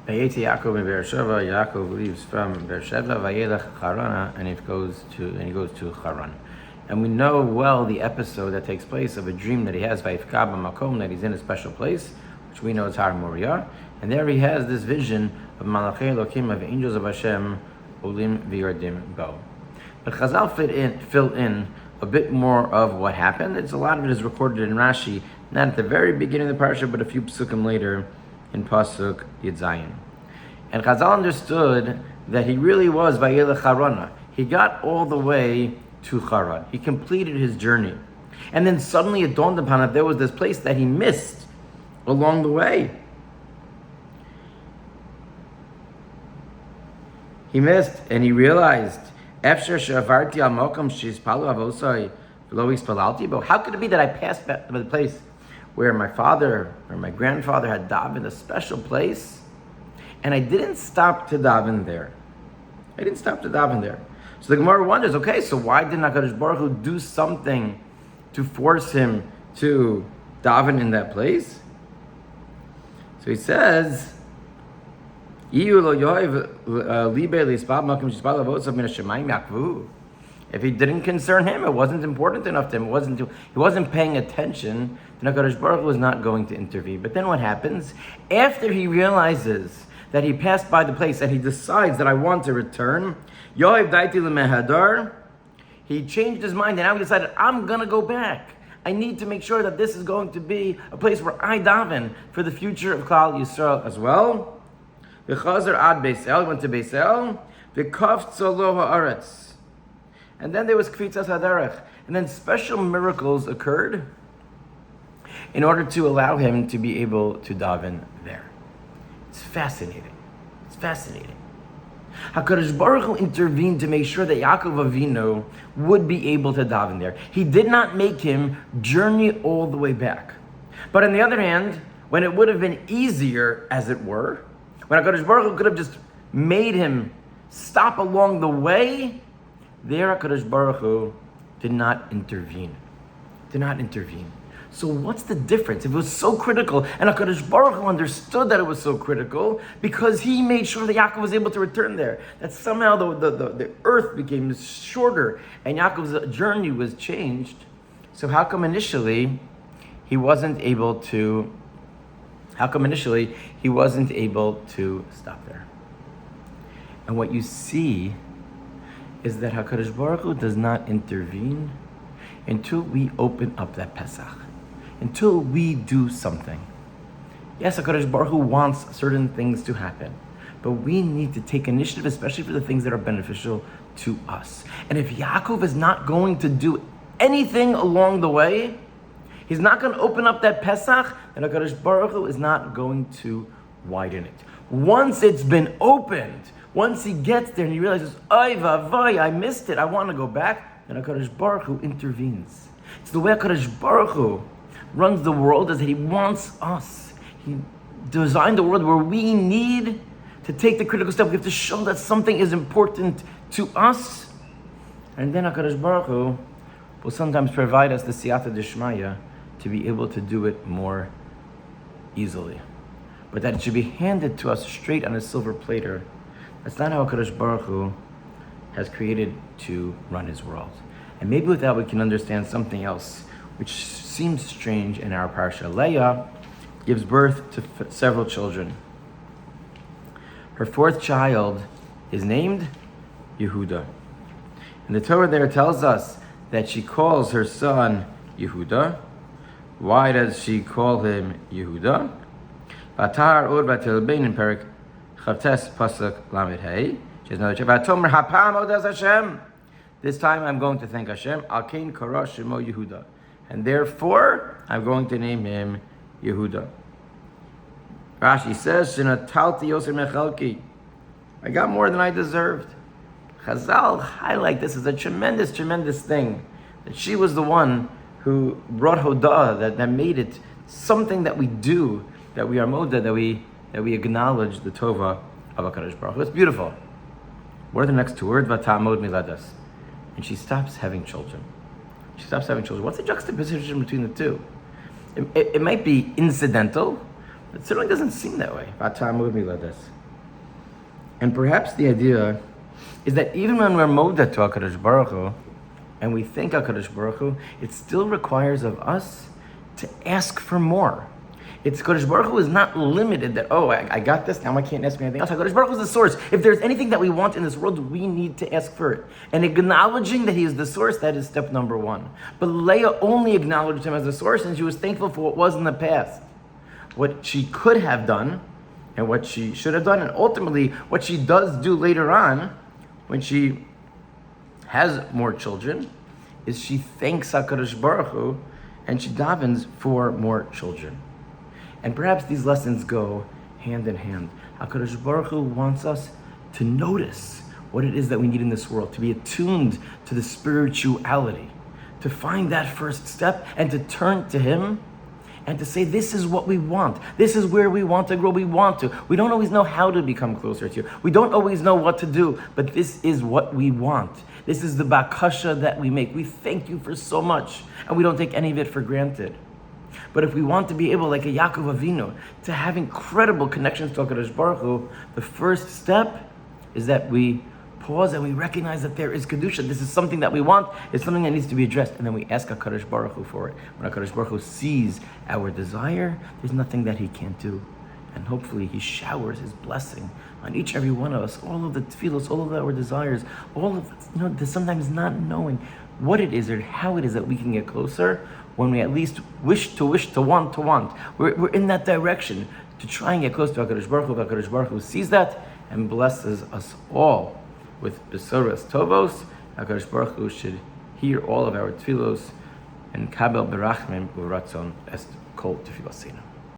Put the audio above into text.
Vayeitzei Yaakov in Beersheva. Yaakov leaves from Beersheva, Vayelech Charana, and he goes to Haran. And we know well the episode that takes place of a dream that he has, Vayifka b'makom, that he's in a special place, which we know is Har Moriah. And there he has this vision of Malachei Elokim, of angels of Hashem, Olim v'Yordim Bo. But Chazal fill in a bit more of what happened. A lot of it is recorded in Rashi, not at the very beginning of the parsha, but a few psukim later in Pasuk Yud Zayin. And Chazal understood that he really was Vayelech Harana. He got all the way to Haran. He completed his journey. And then suddenly it dawned upon him that there was this place that he missed along the way. He missed, and he realized, how could it be that I passed by the place where my father or my grandfather had davened, a special place, and I didn't stop to daven there? So the Gemara wonders, okay, so why didn't HaKadosh Baruch Hu do something to force him to daven in that place? So he says, if he didn't concern him, it wasn't important enough to him, he wasn't paying attention, then HaKadosh Baruch Hu was not going to intervene. But then what happens? After he realizes that he passed by the place and he decides that I want to return, he changed his mind and now he decided, I'm going to go back. I need to make sure that this is going to be a place where I daven for the future of Klal Yisrael as well. He went to Beisel, and then there was Kfitzas Haderech, and then special miracles occurred in order to allow him to be able to daven there. It's fascinating. HaKadosh Baruch Hu intervened to make sure that Yaakov Avinu would be able to daven there. He did not make him journey all the way back. But on the other hand, when it would have been easier, as it were, when HaKadosh Baruch Hu could have just made him stop along the way, there HaKadosh Baruch Hu did not intervene. So what's the difference? If it was so critical, and HaKadosh Baruch Hu understood that it was so critical, because he made sure that Yaakov was able to return there, that somehow the earth became shorter, and Yaakov's journey was changed. So how come initially he wasn't able to stop there? And what you see is that HaKadosh Baruch Hu does not intervene until we open up that Pesach, until we do something. Yes, HaKadosh Baruch Hu wants certain things to happen, but we need to take initiative, especially for the things that are beneficial to us. And if Yaakov is not going to do anything along the way, he's not going to open up that Pesach, then HaKadosh Baruch Hu is not going to widen it. Once it's been opened, once he gets there and he realizes, Oy vavoy, I missed it, I want to go back, then HaKadosh Baruch Hu intervenes. It's the way HaKadosh Baruch Hu runs the world, is that he wants us. He designed the world where we need to take the critical step. We have to show that something is important to us. And then HaKadosh Baruch Hu will sometimes provide us the siyata d'shmaya to be able to do it more easily. But that it should be handed to us straight on a silver platter. That's not how HaKadosh Baruch Hu has created to run his world. And maybe with that we can understand something else, which seems strange in our parsha. Leah gives birth to several children. Her fourth child is named Yehuda. And the Torah there tells us that she calls her son Yehuda. Why does she call him Yehuda? Batar Od Batil Bein in Perik Chavtes Pasuk Lamed Hey. She has another chapter. Vatomer Hapam Odas Hashem. This time I'm going to thank Hashem. Alkein Kara Shemo Yehuda. And therefore, I'm going to name him Yehuda. Rashi says, Shinatalti Yosef Mechalki. I got more than I deserved. Chazal highlight this as a tremendous thing. That she was the one who brought Hodah, that made it something that we do, that we are moda, that we acknowledge the Tova of HaKadosh Baruch Hu. It's beautiful. What are the next two words? Vatamod miladas. And she stops having children. What's the juxtaposition between the two? It might be incidental, It certainly doesn't seem that way. And perhaps the idea is that even when we're moda to HaKadosh Baruch Hu, and we thank HaKadosh Baruch Hu, it still requires of us to ask for more. It's HaKadosh Baruch Hu is not limited that, I got this, now I can't ask me anything else. HaKadosh Baruch Hu is the source. If there's anything that we want in this world, we need to ask for it. And acknowledging that he is the source, that is step number one. But Leah only acknowledged him as the source, and she was thankful for what was in the past. What she could have done, and what she should have done, and ultimately what she does do later on, when she has more children, is she thanks HaKadosh Baruch Hu, and she davens for more children. And perhaps these lessons go hand in hand. HaKadosh Baruch Hu wants us to notice what it is that we need in this world, to be attuned to the spirituality, to find that first step and to turn to him and to say, this is what we want. This is where we want to grow. We want to. We don't always know how to become closer to you. We don't always know what to do, but this is what we want. This is the bakasha that we make. We thank you for so much, and we don't take any of it for granted. But if we want to be able, like a Yaakov Avinu, to have incredible connections to HaKadosh Baruch Hu, the first step is that we pause and we recognize that there is Kedusha. This is something that we want. It's something that needs to be addressed. And then we ask HaKadosh Baruch Hu for it. When HaKadosh Baruch Hu sees our desire, there's nothing that he can't do. And hopefully he showers his blessing on each and every one of us, all of the tefillos, all of our desires, all of, the sometimes not knowing what it is or how it is that we can get closer when we at least wish to want. We're in that direction to try and get close to HaKadosh Baruch Hu. HaKadosh Baruch Hu sees that and blesses us all with Besoros Tovos. HaKadosh Baruch Hu should hear all of our tefillos and kabel berachmim uratzon est kol tefillosina.